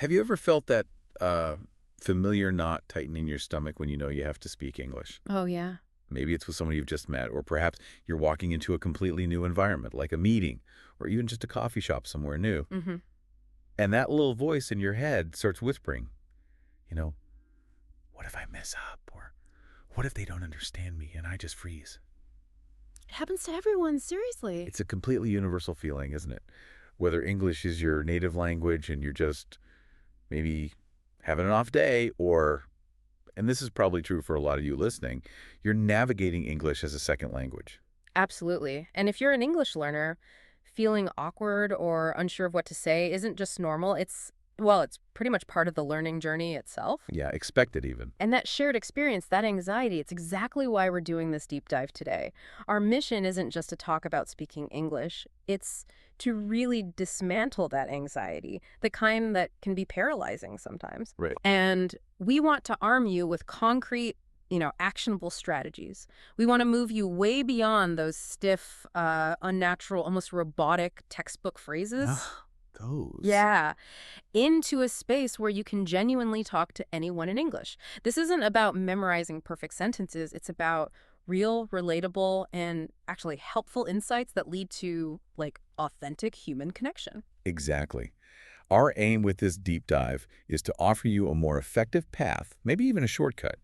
Have you ever felt that familiar knot tighten in your stomach when you know you have to speak English? Oh, yeah. Maybe it's with someone you've just met, or perhaps you're walking into a completely new environment, like a meeting, or even just a coffee shop somewhere new. hmm And that little voice in your head starts whispering, you know, what if I mess up? Or what if they don't understand me and I just freeze? It happens to everyone, seriously. It's a completely universal feeling, isn't it? Whether English is your native language and you're just maybe having an off day, or, and this is probably true for a lot of you listening, you're navigating English as a second language. Absolutely. And if you're an English learner, feeling awkward or unsure of what to say isn't just normal. It's pretty much part of the learning journey itself. Yeah, expected even. And that shared experience, that anxiety, it's exactly why we're doing this deep dive today. Our mission isn't just to talk about speaking English, it's to really dismantle that anxiety, the kind that can be paralyzing sometimes. Right. And we want to arm you with concrete, actionable strategies. We want to move you way beyond those stiff, unnatural, almost robotic textbook phrases. Ah, those. Yeah, into a space where you can genuinely talk to anyone in English. This isn't about memorizing perfect sentences. It's about real, relatable, and actually helpful insights that lead to, like, authentic human connection. Exactly. Our aim with this deep dive is to offer you a more effective path, maybe even a shortcut,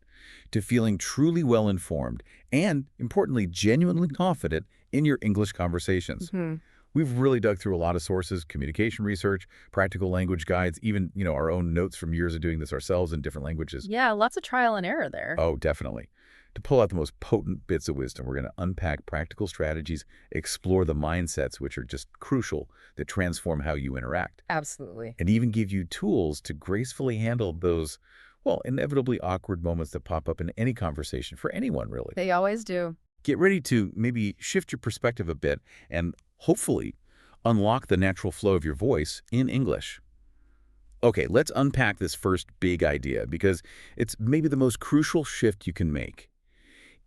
to feeling truly well-informed and, importantly, genuinely confident in your English conversations. hmm We've really dug through a lot of sources, communication research, practical language guides, even, our own notes from years of doing this ourselves in different languages. Yeah, lots of trial and error there. Oh, definitely. To pull out the most potent bits of wisdom, we're going to unpack practical strategies, explore the mindsets which are just crucial that transform how you interact, Absolutely. and even give you tools to gracefully handle those, well, inevitably awkward moments that pop up in any conversation for anyone, really. They always do. Get ready to maybe shift your perspective a bit and hopefully unlock the natural flow of your voice in English. Okay, let's unpack this first big idea because it's maybe the most crucial shift you can make.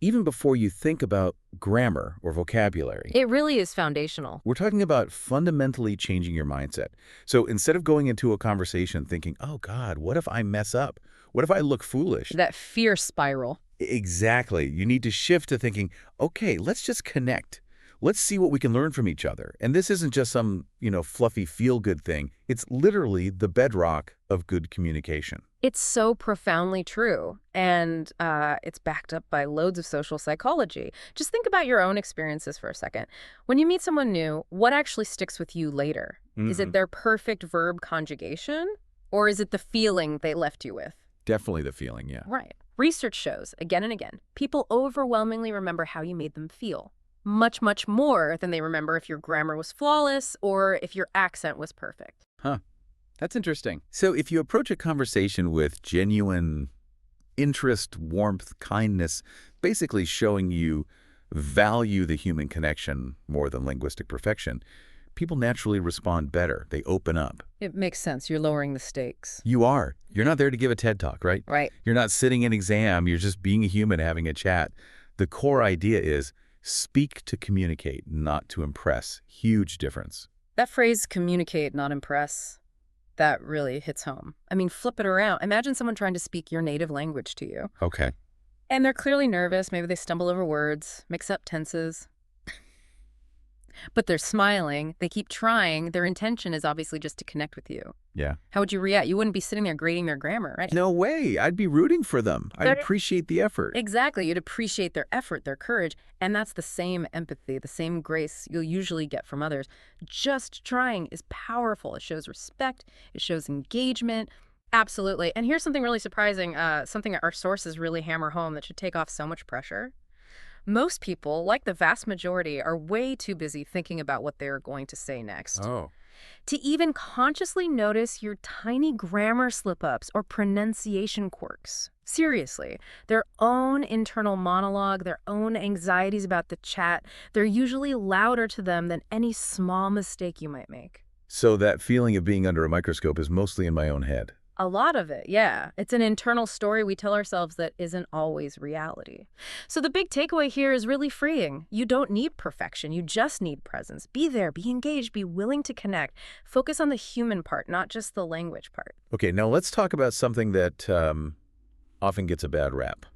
Even before you think about grammar or vocabulary, It really is foundational. we're talking about fundamentally changing your mindset. So instead of going into a conversation thinking, oh God, what if I mess up? What if I look foolish? That fear spiral. Exactly. You need to shift to thinking, okay, let's just connect. Let's see what we can learn from each other. And this isn't just some, fluffy feel-good thing. It's literally the bedrock of good communication. It's so profoundly true, and it's backed up by loads of social psychology. Just think about your own experiences for a second. When you meet someone new, what actually sticks with you later? Is hmm it their perfect verb conjugation, or is it the feeling they left you with? Definitely the feeling, yeah. Right. Research shows, again and again, people overwhelmingly remember how you made them feel. Much, much more than they remember if your grammar was flawless or if your accent was perfect. Huh. That's interesting. So if you approach a conversation with genuine interest, warmth, kindness, basically showing you value the human connection more than linguistic perfection, people naturally respond better. They open up. It makes sense. You're lowering the stakes. You are. You're not there to give a TED Talk, right? Right. You're not sitting in exam. You're just being a human having a chat. The core idea is speak to communicate, not to impress. Huge difference. That phrase, communicate, not impress, that really hits home. I mean, flip it around. Imagine someone trying to speak your native language to you. Okay. And they're clearly nervous. Maybe they stumble over words, mix up tenses. But they're smiling. They keep trying. Their intention is obviously just to connect with you. Yeah. How would you react? You wouldn't be sitting there grading their grammar, right? No way. I'd be rooting for them. I'd They're- appreciate the effort. Exactly. You'd appreciate their effort, their courage. And that's the same empathy, the same grace you'll usually get from others. Just trying is powerful. It shows respect. It shows engagement. Absolutely. And here's something really surprising, something our sources really hammer home that should take off so much pressure. Most people, like the vast majority, are way too busy thinking about what they're going to say next. Oh. To even consciously notice your tiny grammar slip-ups or pronunciation quirks. Seriously, their own internal monologue, their own anxieties about the chat, they're usually louder to them than any small mistake you might make. So that feeling of being under a microscope is mostly in my own head. A lot of it, yeah. It's an internal story we tell ourselves that isn't always reality. So the big takeaway here is really freeing. You don't need perfection. You just need presence. Be there, be engaged, be willing to connect. Focus on the human part, not just the language part. Okay, now let's talk about something that often gets a bad rap.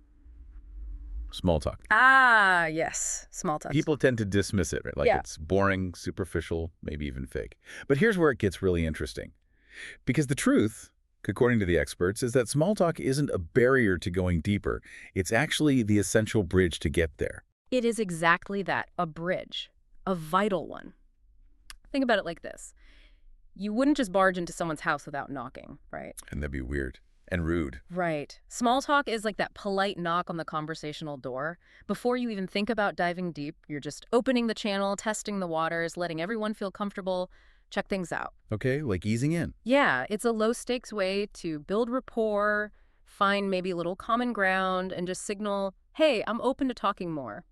Small talk. Ah, yes. Small talk. People tend to dismiss it, right? Like Yeah. it's boring, superficial, maybe even fake. But here's where it gets really interesting. Because the truth, according to the experts, is that small talk isn't a barrier to going deeper. It's actually the essential bridge to get there. It is exactly that, a bridge, a vital one. Think about it like this. You wouldn't just barge into someone's house without knocking, right? And that'd be weird and rude. Right. Small talk is like that polite knock on the conversational door. Before you even think about diving deep, you're just opening the channel, testing the waters, letting everyone feel comfortable, check things out. Okay, like easing in. Yeah, it's a low-stakes way to build rapport, find maybe a little common ground, and just signal, hey, I'm open to talking more.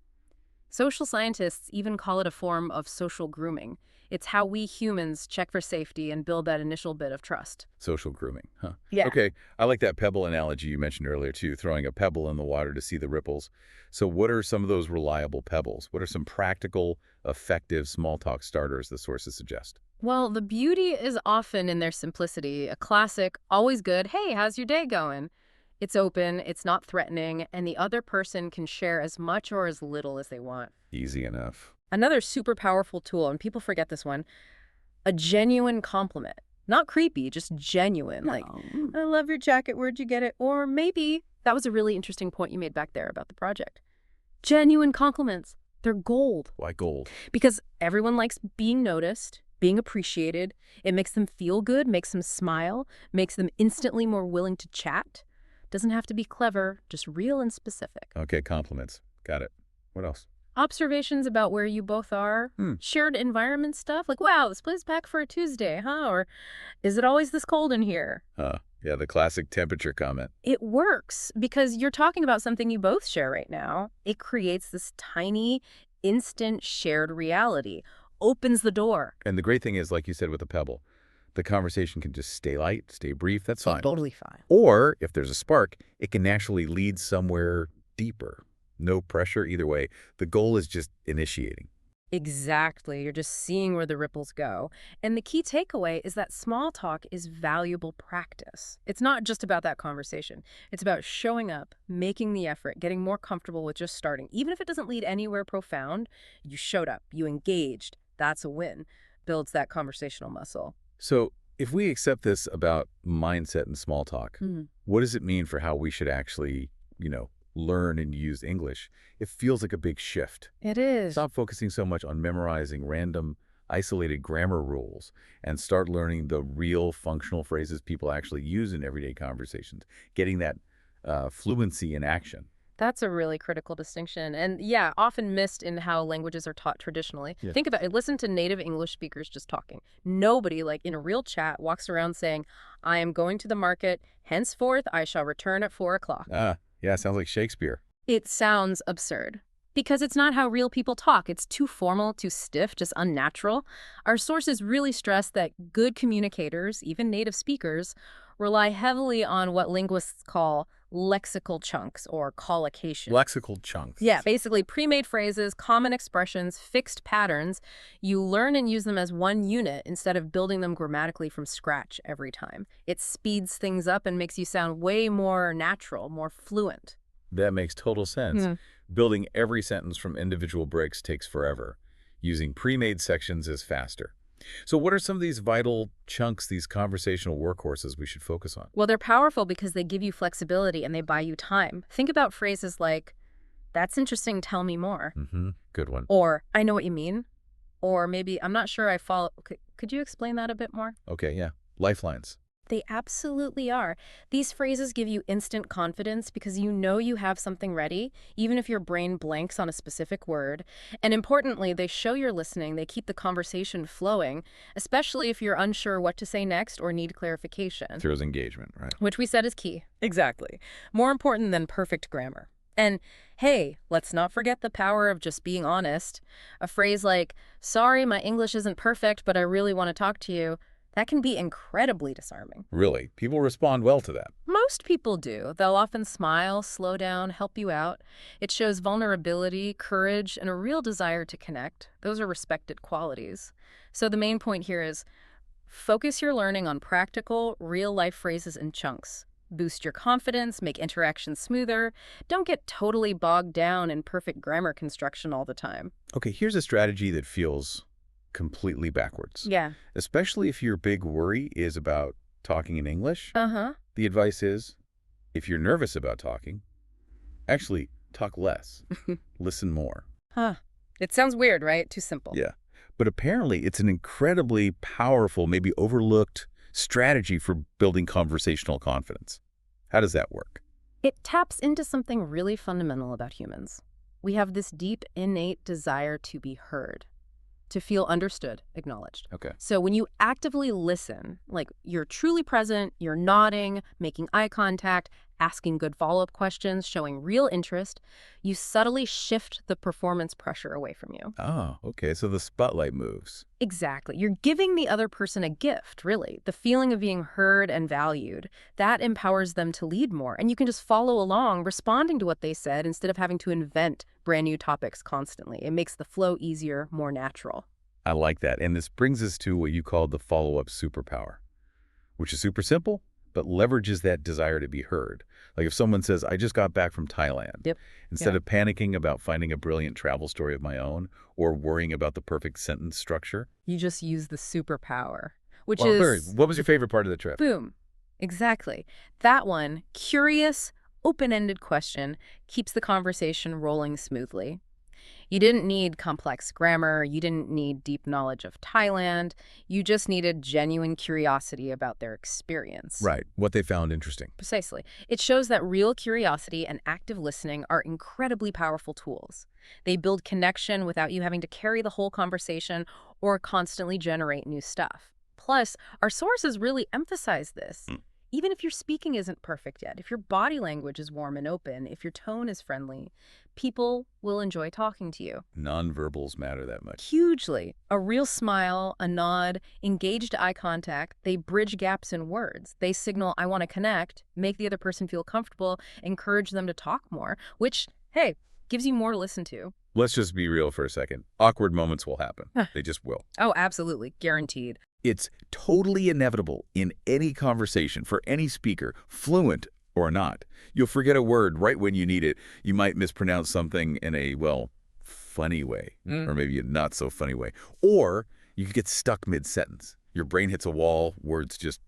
Social scientists even call it a form of social grooming. It's how we humans check for safety and build that initial bit of trust. Social grooming, huh? Yeah. Okay, I like that pebble analogy you mentioned earlier, too, throwing a pebble in the water to see the ripples. So what are some of those reliable pebbles? What are some practical, effective small talk starters the sources suggest? Well, the beauty is often in their simplicity. A classic, always good, hey, how's your day going? It's open, it's not threatening, and the other person can share as much or as little as they want. Easy enough. Another super powerful tool, and people forget this one, a genuine compliment. Not creepy, just genuine. Like, I love your jacket, where'd you get it? Or maybe, that was a really interesting point you made back there about the project. Genuine compliments, they're gold. Why gold? Because everyone likes being noticed, being appreciated. It makes them feel good, makes them smile, makes them instantly more willing to chat. Doesn't have to be clever, just real and specific. Okay, compliments. Got it. What else? Observations about where you both are, shared environment stuff, like, wow, this place is packed for a Tuesday, huh? Or, is it always this cold in here? Yeah, the classic temperature comment. It works because you're talking about something you both share right now. It creates this tiny, instant shared reality, opens the door. And the great thing is, like you said with the pebble, the conversation can just stay light, stay brief, that's fine. Totally fine. Or, if there's a spark, it can naturally lead somewhere deeper. No pressure either way. The goal is just initiating. Exactly. You're just seeing where the ripples go. And the key takeaway is that small talk is valuable practice. It's not just about that conversation. It's about showing up, making the effort, getting more comfortable with just starting. Even if it doesn't lead anywhere profound, you showed up, you engaged. That's a win. Builds that conversational muscle. So, if we accept this about mindset and small talk, what does it mean for how we should actually, learn and use English? It feels like a big shift. It is. Stop focusing so much on memorizing random, isolated grammar rules and start learning the real functional phrases people actually use in everyday conversations, getting that fluency in action. That's a really critical distinction. And yeah, often missed in how languages are taught traditionally. Yeah. Think about it. Listen to native English speakers just talking. Nobody, like in a real chat, walks around saying, I am going to the market. Henceforth, I shall return at 4 o'clock. Yeah, sounds like Shakespeare. It sounds absurd. Because it's not how real people talk. It's too formal, too stiff, just unnatural. Our sources really stress that good communicators, even native speakers, rely heavily on what linguists call lexical chunks or collocation. Lexical chunks. Yeah, basically pre-made phrases, common expressions, fixed patterns. You learn and use them as one unit instead of building them grammatically from scratch every time. It speeds things up and makes you sound way more natural, more fluent. That makes total sense. Building every sentence from individual bricks takes forever. Using pre-made sections is faster. So what are some of these vital chunks, these conversational workhorses we should focus on? Well, they're powerful because they give you flexibility and they buy you time. Think about phrases like, that's interesting, tell me more. Good one. Or, I know what you mean. Or maybe, I'm not sure I follow. Could you explain that a bit more? Okay, yeah. Lifelines. They absolutely are. These phrases give you instant confidence because you know you have something ready, even if your brain blanks on a specific word. And importantly, they show you're listening. They keep the conversation flowing, especially if you're unsure what to say next or need clarification. Throws engagement, right? Which we said is key. Exactly. More important than perfect grammar. And hey, let's not forget the power of just being honest. A phrase like, sorry, my English isn't perfect, but I really want to talk to you, That can be incredibly disarming. Really? People respond well to that. Most people do. They'll often smile, slow down, help you out. It shows vulnerability, courage, and a real desire to connect. Those are respected qualities. So the main point here is focus your learning on practical, real-life phrases in chunks. Boost your confidence, make interactions smoother. Don't get totally bogged down in perfect grammar construction all the time. Okay, here's a strategy that feels completely backwards. Yeah. Especially if your big worry is about talking in English. Uh-huh. The advice is, if you're nervous about talking, actually talk less. Listen more. Huh. It sounds weird, right? Too simple. Yeah. But apparently it's an incredibly powerful, maybe overlooked strategy for building conversational confidence. How does that work? It taps into something really fundamental about humans. We have this deep, innate desire to be heard, to feel understood, acknowledged. Okay. So when you actively listen, like you're truly present, you're nodding, making eye contact, asking good follow-up questions, showing real interest, you subtly shift the performance pressure away from you. Oh, okay. So the spotlight moves. Exactly. You're giving the other person a gift, really. The feeling of being heard and valued. That empowers them to lead more. And you can just follow along, responding to what they said instead of having to invent brand new topics constantly. It makes the flow easier, more natural. I like that. And this brings us to what you called the follow-up superpower, which is super simple, but leverages that desire to be heard. Like if someone says, I just got back from Thailand, Yep. instead Yeah. of panicking about finding a brilliant travel story of my own or worrying about the perfect sentence structure. You just use the superpower, which Well, Barry, is, what was your favorite part of the trip? boom. Exactly. That one, curious, open-ended question, keeps the conversation rolling smoothly. You didn't need complex grammar. You didn't need deep knowledge of Thailand. You just needed genuine curiosity about their experience. Right. What they found interesting. Precisely. It shows that real curiosity and active listening are incredibly powerful tools. They build connection without you having to carry the whole conversation or constantly generate new stuff. Plus, our sources really emphasize this. Even if your speaking isn't perfect yet, if your body language is warm and open, if your tone is friendly, people will enjoy talking to you. Nonverbals matter that much. Hugely. A real smile, a nod, engaged eye contact, they bridge gaps in words. They signal, I want to connect, make the other person feel comfortable, encourage them to talk more, which, hey, gives you more to listen to. Let's just be real for a second. Awkward moments will happen. They just will. Oh, absolutely. Guaranteed. It's totally inevitable in any conversation for any speaker, fluent or not. You'll forget a word right when you need it. You might mispronounce something in a, well, funny way, or maybe a not so funny way. Or you could get stuck mid-sentence. Your brain hits a wall, words just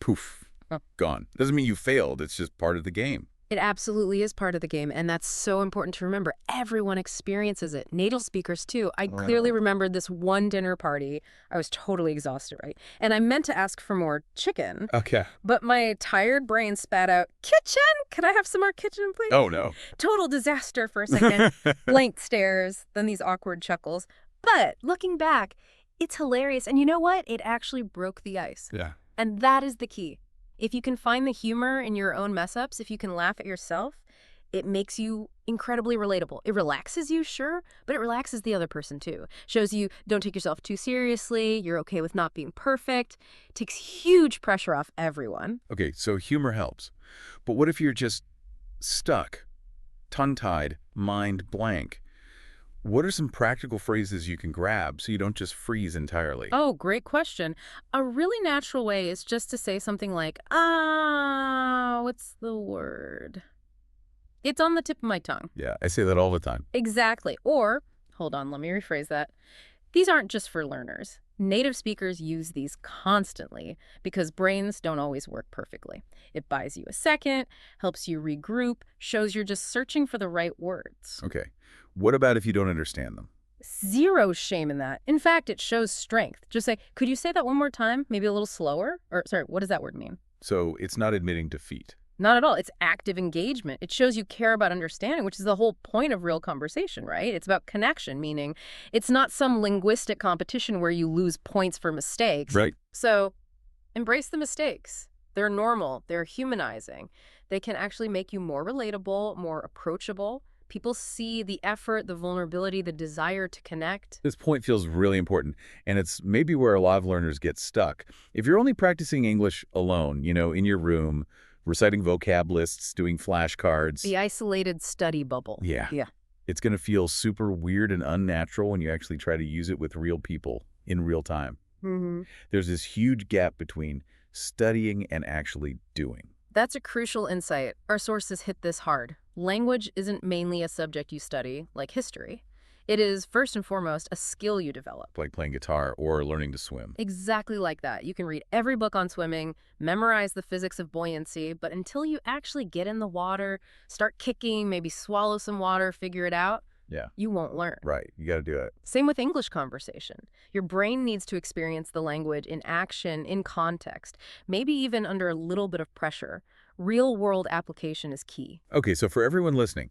poof, gone. Doesn't mean you failed. It's just part of the game. It absolutely is part of the game, and that's so important to remember. Everyone experiences it. Native speakers, too. I clearly remembered this one dinner party. I was totally exhausted, right? And I meant to ask for more chicken. Okay. But my tired brain spat out, kitchen? Can I have some more kitchen, please? Oh, no. Total disaster for a second. Blank stares, then these awkward chuckles. But looking back, it's hilarious. And you know what? It actually broke the ice. Yeah. And that is the key. If you can find the humor in your own mess-ups, if you can laugh at yourself, it makes you incredibly relatable. It relaxes you, sure, but it relaxes the other person too. Shows you don't take yourself too seriously, you're okay with not being perfect. It takes huge pressure off everyone. Okay, so humor helps. But what if you're just stuck, tongue-tied, mind blank? What are some practical phrases you can grab so you don't just freeze entirely? Oh, great question. A really natural way is just to say something like, what's the word? It's on the tip of my tongue. Yeah, I say that all the time. Exactly. Or, hold on, let me rephrase that. These aren't just for learners. Native speakers use these constantly because brains don't always work perfectly. It buys you a second, helps you regroup, shows you're just searching for the right words. Okay. What about if you don't understand them? Zero shame in that. In fact, it shows strength. Just say, could you say that one more time? Maybe a little slower? Or, sorry, what does that word mean? So it's not admitting defeat. Not at all. It's active engagement. It shows you care about understanding, which is the whole point of real conversation, right? It's about connection, meaning it's not some linguistic competition where you lose points for mistakes. Right. So embrace the mistakes. They're normal. They're humanizing. They can actually make you more relatable, more approachable. People see the effort, the vulnerability, the desire to connect. This point feels really important, and it's maybe where a lot of learners get stuck. If you're only practicing English alone, in your room, reciting vocab lists, doing flashcards, The isolated study bubble. yeah, Yeah. it's going to feel super weird and unnatural when you actually try to use it with real people in real time. Mm-hmm. There's this huge gap between studying and actually doing. That's a crucial insight. Our sources hit this hard. Language isn't mainly a subject you study, like history. It is, first and foremost, a skill you develop. Like playing guitar or learning to swim. Exactly like that. You can read every book on swimming, memorize the physics of buoyancy, but until you actually get in the water, start kicking, maybe swallow some water, figure it out, Yeah, you won't learn. right. You got to do it. Same with English conversation. Your brain needs to experience the language in action, in context, maybe even under a little bit of pressure. Real-world application is key. Okay, so for everyone listening,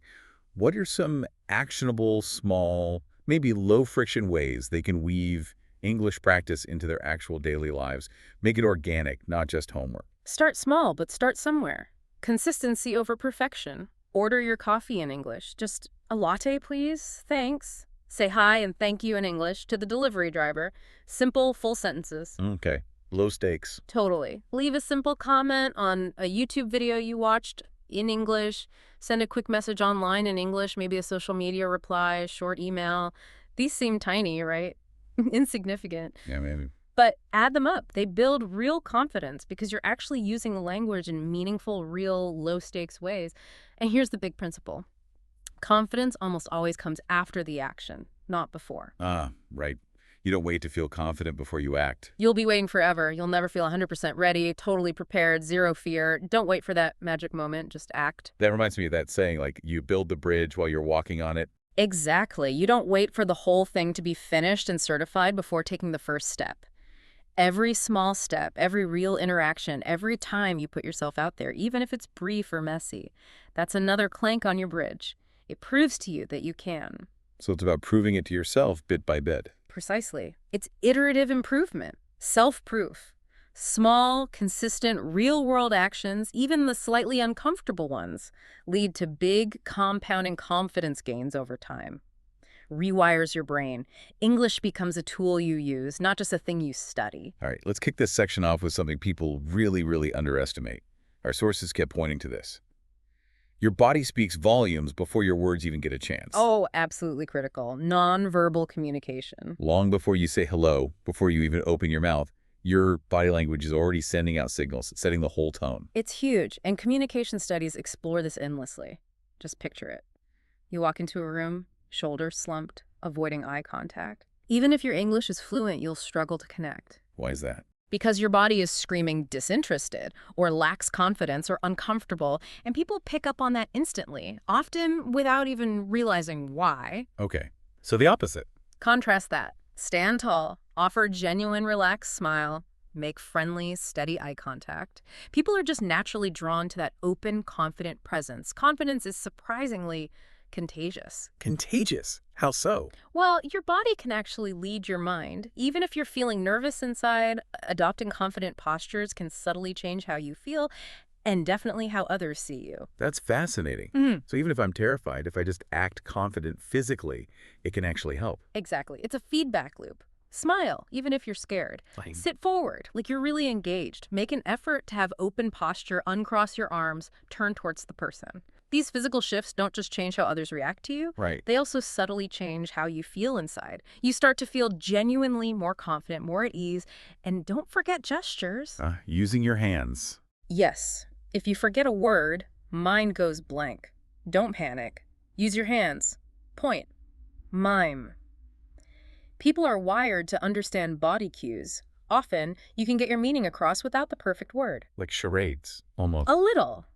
what are some actionable, small, maybe low-friction ways they can weave English practice into their actual daily lives? Make it organic, not just homework. Start small, but start somewhere. Consistency over perfection. Order your coffee in English. Just a latte, please. Thanks. Say hi and thank you in English to the delivery driver. Simple, full sentences. Okay, low stakes. Totally. Leave a simple comment on a YouTube video you watched in English. Send a quick message online in English, maybe a social media reply, short email. These seem tiny, right? Insignificant. Yeah, maybe. But add them up. They build real confidence because you're actually using the language in meaningful, real, low-stakes ways. And here's the big principle. Confidence almost always comes after the action, not before. Ah, right. You don't wait to feel confident before you act. You'll be waiting forever. You'll never feel 100% ready, totally prepared, zero fear. Don't wait for that magic moment. Just act. That reminds me of that saying, like, you build the bridge while you're walking on it. Exactly. You don't wait for the whole thing to be finished and certified before taking the first step. Every small step, every real interaction, every time you put yourself out there, even if it's brief or messy, that's another plank on your bridge. It proves to you that you can. So it's about proving it to yourself bit by bit. Precisely. It's iterative improvement, self-proof. Small, consistent, real-world actions, even the slightly uncomfortable ones, lead to big, compounding confidence gains over time. Rewires your brain. English becomes a tool you use, not just a thing you study. All right, let's kick this section off with something people really, really underestimate. Our sources kept pointing to this. Your body speaks volumes before your words even get a chance. Oh, absolutely critical. Nonverbal communication. Long before you say hello, before you even open your mouth, your body language is already sending out signals, setting the whole tone. It's huge, and communication studies explore this endlessly. Just picture it. You walk into a room, shoulders slumped, avoiding eye contact. Even if your English is fluent, you'll struggle to connect. Why is that? Because your body is screaming disinterested or lacks confidence or uncomfortable, and people pick up on that instantly, often without even realizing why. Okay, so the opposite. Contrast that. Stand tall, offer genuine relaxed smile, make friendly, steady eye contact. People are just naturally drawn to that open, confident presence. Confidence is surprisingly contagious. Contagious? How so? Well, your body can actually lead your mind. Even if you're feeling nervous inside, adopting confident postures can subtly change how you feel and definitely how others see you. That's fascinating. So even if I'm terrified, if I just act confident physically, it can actually help. Exactly. It's a feedback loop. Smile, even if you're scared. Like- Sit forward, like you're really engaged. Make an effort to have open posture, uncross your arms, turn towards the person. These physical shifts don't just change how others react to you, Right. they also subtly change how you feel inside. You start to feel genuinely more confident, more at ease, and don't forget gestures. Using your hands. Yes, if you forget a word, mind goes blank. Don't panic. Use your hands. Point. Mime. People are wired to understand body cues. Often, you can get your meaning across without the perfect word. Like charades, almost. A little.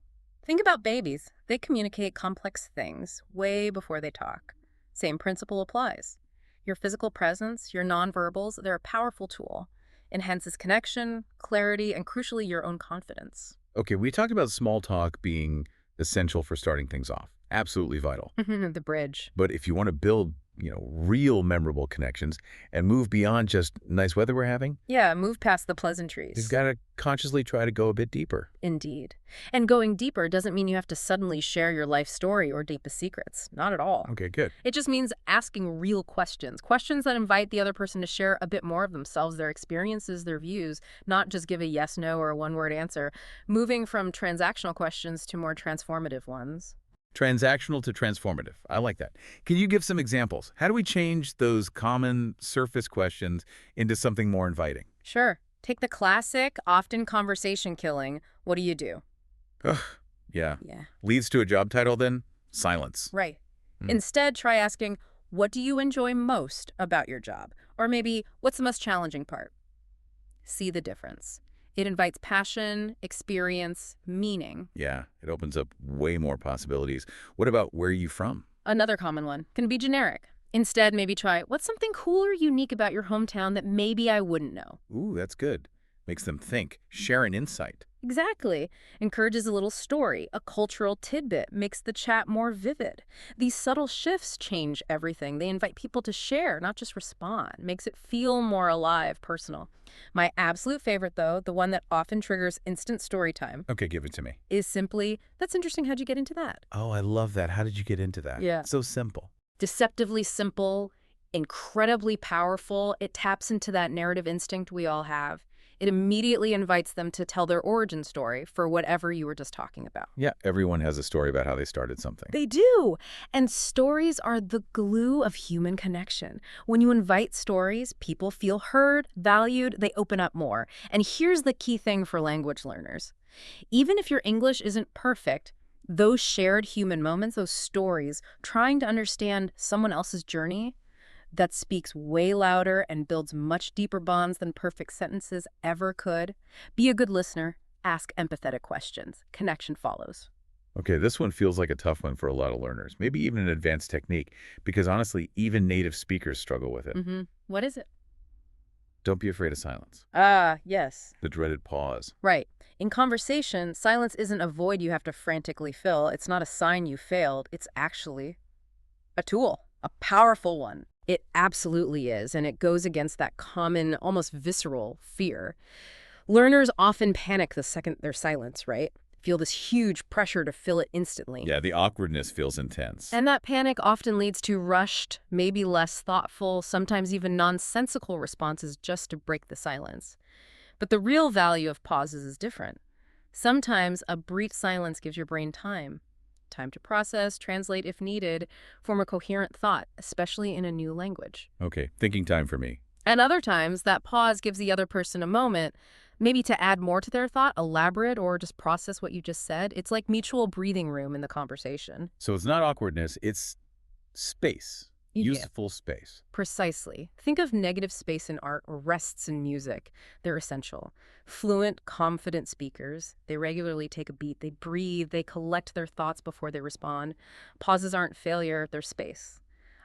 Think about babies. They communicate complex things way before they talk. Same principle applies. Your physical presence, your nonverbals, they're a powerful tool. Enhances connection, clarity, and crucially, your own confidence. Okay, we talked about small talk being essential for starting things off. Absolutely vital. The bridge. But if you want to build real memorable connections and move beyond just nice weather we're having, Yeah, move past the they've pleasantries. got to consciously try to go a bit deeper. Indeed. And going deeper doesn't mean you have to suddenly share your life story or deepest secrets. Not at all. Okay, good. It just means asking real questions, questions that invite the other person to share a bit more of themselves, their experiences, their views, not just give a yes, no, or a one-word answer, moving from transactional questions to more transformative ones. Transactional to transformative. I like that. Can you give some examples? How do we change those common surface questions into something more inviting? Sure. Take the classic, often conversation killing, what do you do? Ugh, yeah. Yeah. Leads to a job title then? Silence. Right. Hmm. Instead, try asking, what do you enjoy most about your job? Or maybe, what's the most challenging part? See the difference. It invites passion, experience, meaning. Yeah, it opens up way more possibilities. What about where are you from? Another common one can be generic. Instead, maybe try, what's something cool or unique about your hometown that maybe I wouldn't know? Ooh, that's good. Makes them think. Share an insight. Exactly. Encourages a little story, a cultural tidbit, makes the chat more vivid. These subtle shifts change everything. They invite people to share, not just respond. Makes it feel more alive, personal. My absolute favorite, though, the one that often triggers instant story time, Okay, give it to me. is simply, that's interesting, how'd you get into that? Oh, I love that. How did you get into that? Yeah. So simple. Deceptively simple, incredibly powerful. It taps into that narrative instinct we all have. It immediately invites them to tell their origin story for whatever you were just talking about. Yeah, everyone has a story about how they started something. They do. And stories are the glue of human connection. When you invite stories, people feel heard, valued, they open up more. And here's the key thing for language learners. Even if your English isn't perfect, those shared human moments, those stories, trying to understand someone else's journey, that speaks way louder and builds much deeper bonds than perfect sentences ever could. Be a good listener. Ask empathetic questions. Connection follows. Okay, this one feels like a tough one for a lot of learners, maybe even an advanced technique, because honestly, even native speakers struggle with it. What is it? Don't be afraid of silence. Ah, yes. The dreaded pause. Right. In conversation, silence isn't a void you have to frantically fill. It's not a sign you failed. It's actually a tool, a powerful one. It absolutely is, and it goes against that common, almost visceral fear. Learners often panic the second there's silence, right? Feel this huge pressure to fill it instantly. Yeah, the awkwardness feels intense. And that panic often leads to rushed, maybe less thoughtful, sometimes even nonsensical responses just to break the silence. But the real value of pauses is different. Sometimes a brief silence gives your brain time to process, translate if needed, form a coherent thought, especially in a new language. Okay, thinking time for me. And other times, that pause gives the other person a moment, maybe to add more to their thought, elaborate, or just process what you just said. It's like mutual breathing room in the conversation. So it's not awkwardness, it's space. Yeah. Useful space. Precisely. Think of negative space in art or rests in music. They're essential. Fluent, confident speakers, they regularly take a beat, they breathe, they collect their thoughts before they respond. Pauses aren't failure, they're space,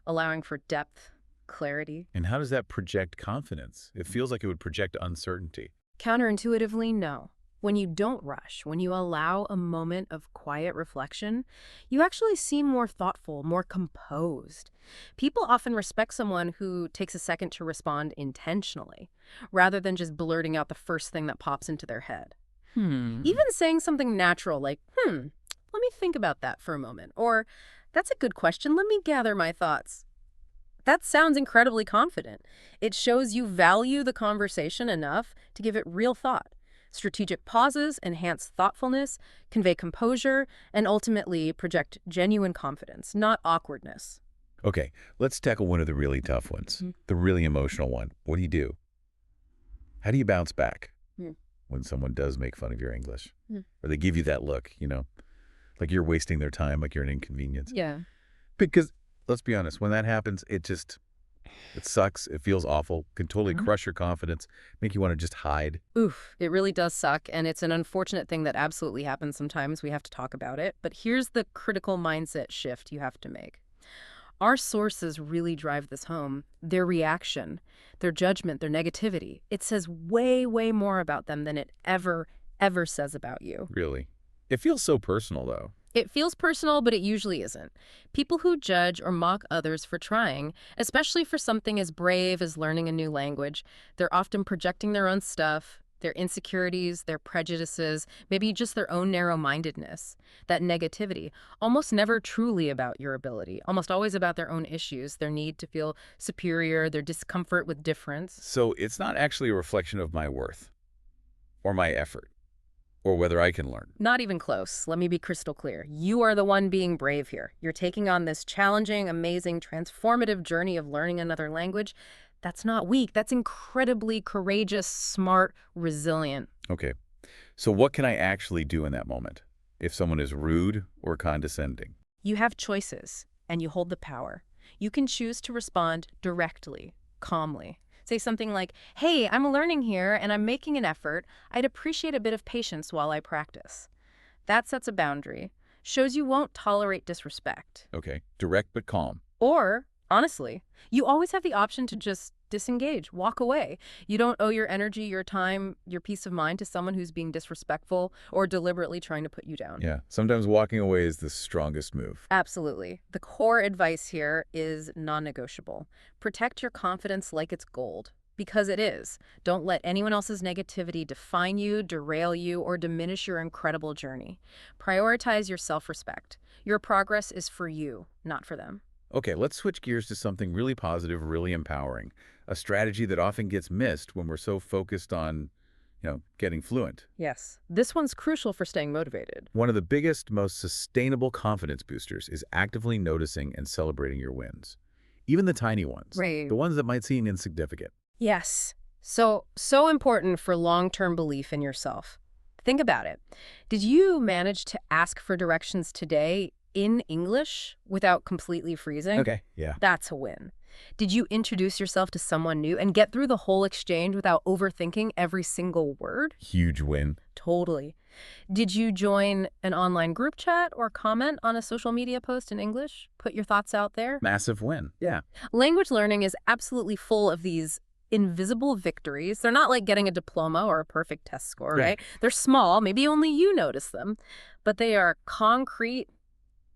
allowing for depth, clarity. And how does that project confidence? It feels like it would project uncertainty. Counterintuitively, no. When you don't rush, when you allow a moment of quiet reflection, you actually seem more thoughtful, more composed. People often respect someone who takes a second to respond intentionally, rather than just blurting out the first thing that pops into their head. Even saying something natural like, let me think about that for a moment, or that's a good question, let me gather my thoughts. That sounds incredibly confident. It shows you value the conversation enough to give it real thought. Strategic pauses enhance thoughtfulness, convey composure, and ultimately project genuine confidence, not awkwardness. Okay, let's tackle one of the really tough ones, the really emotional one. What do? How do you bounce back when someone does make fun of your English? Or they give you that look, like you're wasting their time, like you're an inconvenience? Yeah. Because, let's be honest, when that happens, it sucks, it feels awful, can totally crush your confidence, make you want to just hide. Oof, it really does suck, and it's an unfortunate thing that absolutely happens sometimes. We have to talk about it. But here's the critical mindset shift you have to make. Our sources really drive this home. Their reaction, their judgment, their negativity. It says way, way more about them than it ever says about you. Really. It feels so personal, though. It feels personal, but it usually isn't. People who judge or mock others for trying, especially for something as brave as learning a new language, they're often projecting their own stuff, their insecurities, their prejudices, maybe just their own narrow-mindedness. That negativity, almost never truly about your ability, almost always about their own issues, their need to feel superior, their discomfort with difference. So it's not actually a reflection of my worth or my effort or whether I can learn. Not even close. Let me be crystal clear. You are the one being brave here. You're taking on this challenging, amazing, transformative journey of learning another language. That's not weak. That's incredibly courageous, smart, resilient. Okay. So what can I actually do in that moment if someone is rude or condescending? You have choices, and you hold the power. You can choose to respond directly, calmly. Say something like, hey, I'm learning here and I'm making an effort. I'd appreciate a bit of patience while I practice. That sets a boundary, shows you won't tolerate disrespect. Okay. Direct but calm. Or, honestly, you always have the option to just disengage, walk away. You don't owe your energy, your time, your peace of mind to someone who's being disrespectful or deliberately trying to put you down. Yeah. Sometimes walking away is the strongest move. Absolutely. The core advice here is non-negotiable. Protect your confidence like it's gold, because it is. Don't let anyone else's negativity define you, derail you, or diminish your incredible journey. Prioritize your self-respect. Your progress is for you, not for them. Okay, let's switch gears to something really positive, really empowering. A strategy that often gets missed when we're so focused on, getting fluent. Yes. This one's crucial for staying motivated. One of the biggest, most sustainable confidence boosters is actively noticing and celebrating your wins. Even the tiny ones. Right. The ones that might seem insignificant. Yes. So important for long-term belief in yourself. Think about it. Did you manage to ask for directions today in English without completely freezing? Okay, yeah. That's a win. Did you introduce yourself to someone new and get through the whole exchange without overthinking every single word? Huge win. Totally. Did you join an online group chat or comment on a social media post in English? Put your thoughts out there? Massive win. Yeah. Language learning is absolutely full of these invisible victories. They're not like getting a diploma or a perfect test score, right? They're small, maybe only you notice them, but they are concrete,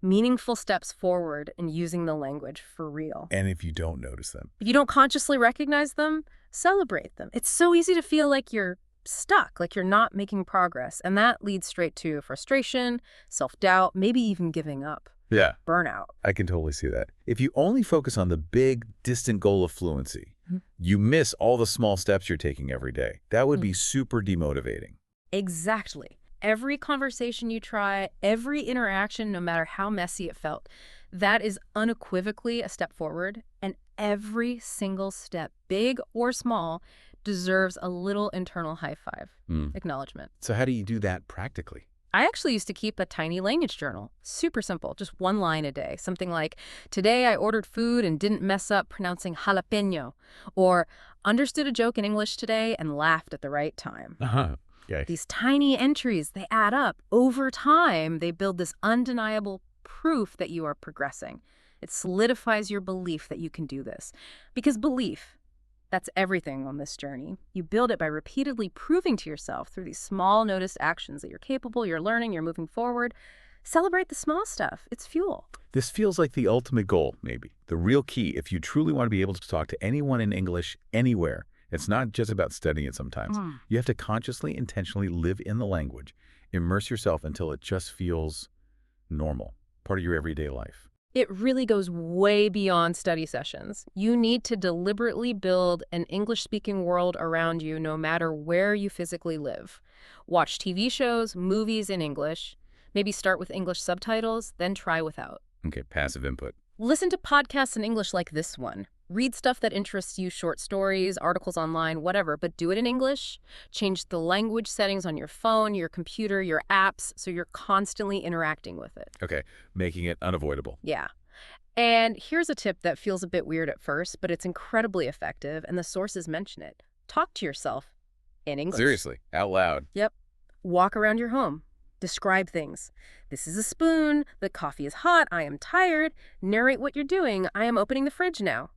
meaningful steps forward in using the language for real. And if you don't notice them. If you don't consciously recognize them, celebrate them. It's so easy to feel like you're stuck, like you're not making progress, and that leads straight to frustration, self-doubt, maybe even giving up. Yeah. Burnout. I can totally see that. If you only focus on the big, distant goal of fluency, you miss all the small steps you're taking every day. That would be super demotivating. Exactly. Every conversation you try, every interaction, no matter how messy it felt, that is unequivocally a step forward, and every single step, big or small, deserves a little internal high five, acknowledgement. So how do you do that practically? I actually used to keep a tiny language journal. Super simple, just one line a day. Something like, today I ordered food and didn't mess up pronouncing jalapeno, or understood a joke in English today and laughed at the right time. Okay. These tiny entries, they add up. Over time, they build this undeniable proof that you are progressing. It solidifies your belief that you can do this. Because belief, that's everything on this journey. You build it by repeatedly proving to yourself through these small noticed actions that you're capable, you're learning, you're moving forward. Celebrate the small stuff. It's fuel. This feels like the ultimate goal, maybe. The real key if you truly want to be able to talk to anyone in English anywhere. It's not just about studying it sometimes. You have to consciously, intentionally live in the language. Immerse yourself until it just feels normal, part of your everyday life. It really goes way beyond study sessions. You need to deliberately build an English-speaking world around you no matter where you physically live. Watch TV shows, movies in English. Maybe start with English subtitles, then try without. Okay, passive input. Listen to podcasts in English like this one. Read stuff that interests you, short stories, articles online, whatever, but do it in English. Change the language settings on your phone, your computer, your apps, so you're constantly interacting with it. Okay, making it unavoidable. Yeah. And here's a tip that feels a bit weird at first, but it's incredibly effective, and the sources mention it. Talk to yourself in English. Seriously, out loud. Yep. Walk around your home. Describe things. This is a spoon. The coffee is hot. I am tired. Narrate what you're doing. I am opening the fridge now.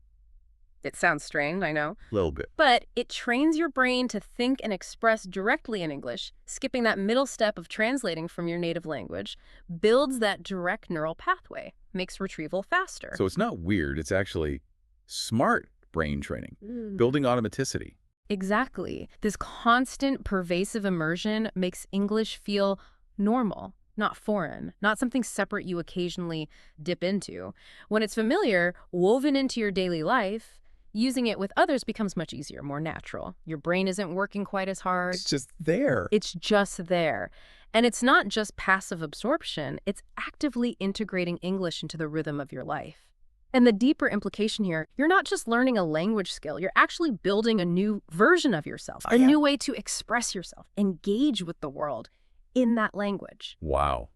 It sounds strained, I know. A little bit. But it trains your brain to think and express directly in English, skipping that middle step of translating from your native language, builds that direct neural pathway, makes retrieval faster. So it's not weird. It's actually smart brain training, Mm. building automaticity. Exactly. This constant, pervasive immersion makes English feel normal, not foreign, not something separate you occasionally dip into. When it's familiar, woven into your daily life, using it with others becomes much easier, more natural. Your brain isn't working quite as hard. It's just there. It's just there. And it's not just passive absorption, it's actively integrating English into the rhythm of your life. And the deeper implication here, you're not just learning a language skill, you're actually building a new version of yourself, a new way to express yourself, engage with the world in that language. Wow.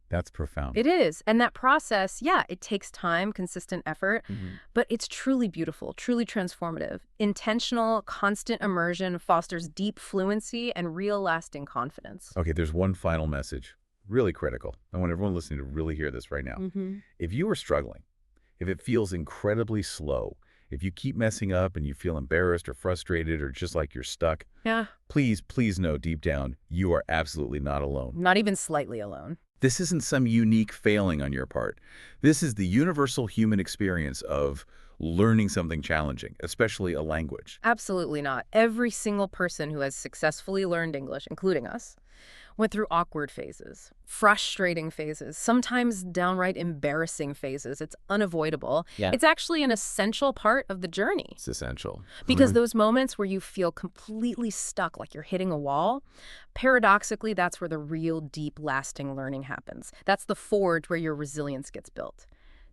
That's profound. It is. And that process, yeah, it takes time, consistent effort, but it's truly beautiful, truly transformative. Intentional, constant immersion fosters deep fluency and real lasting confidence. Okay, there's one final message, really critical. I want everyone listening to really hear this right now. If you are struggling, if it feels incredibly slow, if you keep messing up and you feel embarrassed or frustrated or just like you're stuck, please know deep down, you are absolutely not alone. Not even slightly alone. This isn't some unique failing on your part. This is the universal human experience of learning something challenging, especially a language. Absolutely not. Every single person who has successfully learned English, including us, went through awkward phases, frustrating phases, sometimes downright embarrassing phases. It's unavoidable. Yeah. It's actually an essential part of the journey. It's essential. Because those moments where you feel completely stuck, like you're hitting a wall, paradoxically, that's where the real deep, lasting learning happens. That's the forge where your resilience gets built,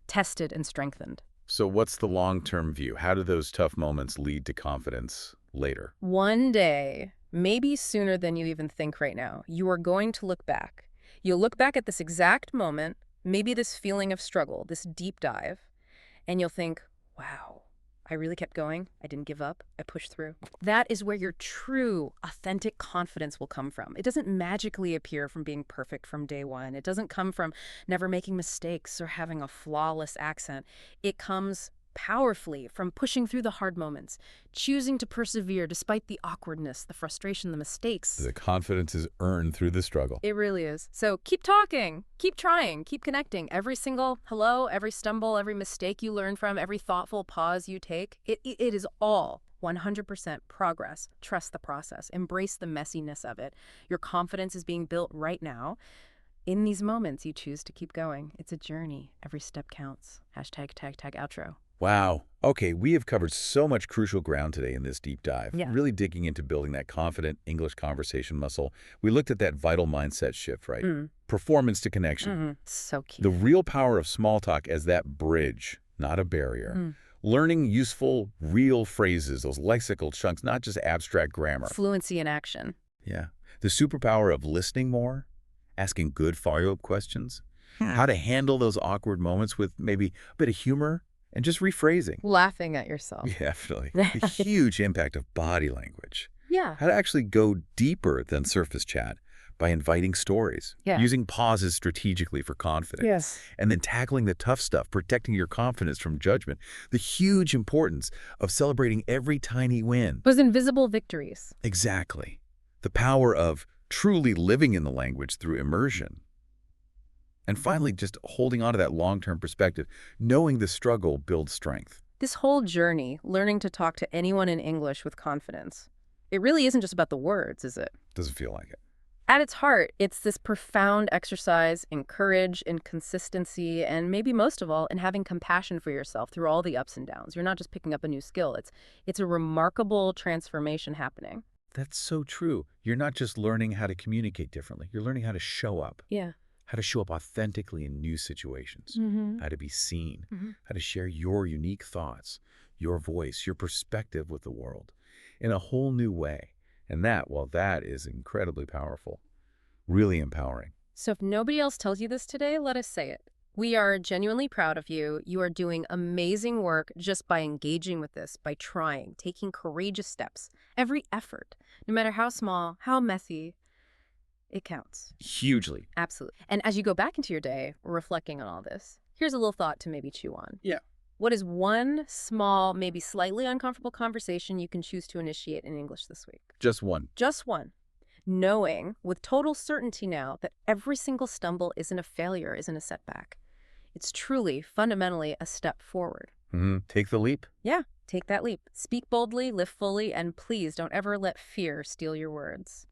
tested and strengthened. So what's the long-term view? How do those tough moments lead to confidence later? One day, maybe sooner than you even think right now, you are going to look back. You'll look back at this exact moment, maybe this feeling of struggle, this deep dive, and you'll think, wow, I really kept going. I didn't give up. I pushed through. That is where your true, authentic confidence will come from. It doesn't magically appear from being perfect from day one. It doesn't come from never making mistakes or having a flawless accent. It comes powerfully from pushing through the hard moments, choosing to persevere despite the awkwardness, the frustration, the mistakes. The confidence is earned through the struggle. It really is. So keep talking, keep trying, keep connecting. Every single hello, every stumble, every mistake you learn from, every thoughtful pause you take, it is all 100% progress. Trust the process. Embrace the messiness of it. Your confidence is being built right now. In these moments, you choose to keep going. It's a journey. Every step counts. Hashtag tag outro. Wow. Okay, we have covered so much crucial ground today in this deep dive, Yeah. really digging into building that confident English conversation muscle. We looked at that vital mindset shift, right? Performance to connection. So key. The real power of small talk as that bridge, not a barrier. Learning useful, real phrases, those lexical chunks, not just abstract grammar. Fluency in action. Yeah. The superpower of listening more, asking good follow-up questions, how to handle those awkward moments with maybe a bit of humor, and just rephrasing. Laughing at yourself. Yeah, definitely. The huge impact of body language. Yeah. How to actually go deeper than surface chat by inviting stories, using pauses strategically for confidence, Yes. and then tackling the tough stuff, protecting your confidence from judgment. The huge importance of celebrating every tiny win. Those invisible victories. Exactly. The power of truly living in the language through immersion. And finally, just holding on to that long-term perspective, knowing the struggle builds strength. This whole journey, learning to talk to anyone in English with confidence, it really isn't just about the words, is it? Doesn't feel like it. At its heart, it's this profound exercise in courage, in consistency, and maybe most of all, in having compassion for yourself through all the ups and downs. You're not just picking up a new skill. It's a remarkable transformation happening. That's so true. You're not just learning how to communicate differently. You're learning how to show up. Yeah. How to show up authentically in new situations, how to be seen, how to share your unique thoughts, your voice, your perspective with the world in a whole new way. And that, well, that is incredibly powerful, really empowering. So if nobody else tells you this today, let us say it. We are genuinely proud of you. You are doing amazing work just by engaging with this, by trying, taking courageous steps. Every effort, no matter how small, how messy, it counts. Hugely. Absolutely. And as you go back into your day, reflecting on all this, here's a little thought to maybe chew on. Yeah. What is one small, maybe slightly uncomfortable conversation you can choose to initiate in English this week? Just one. Just one. Knowing with total certainty now that every single stumble isn't a failure, isn't a setback. It's truly, fundamentally a step forward. Take the leap. Yeah, take that leap. Speak boldly, live fully, and please don't ever let fear steal your words.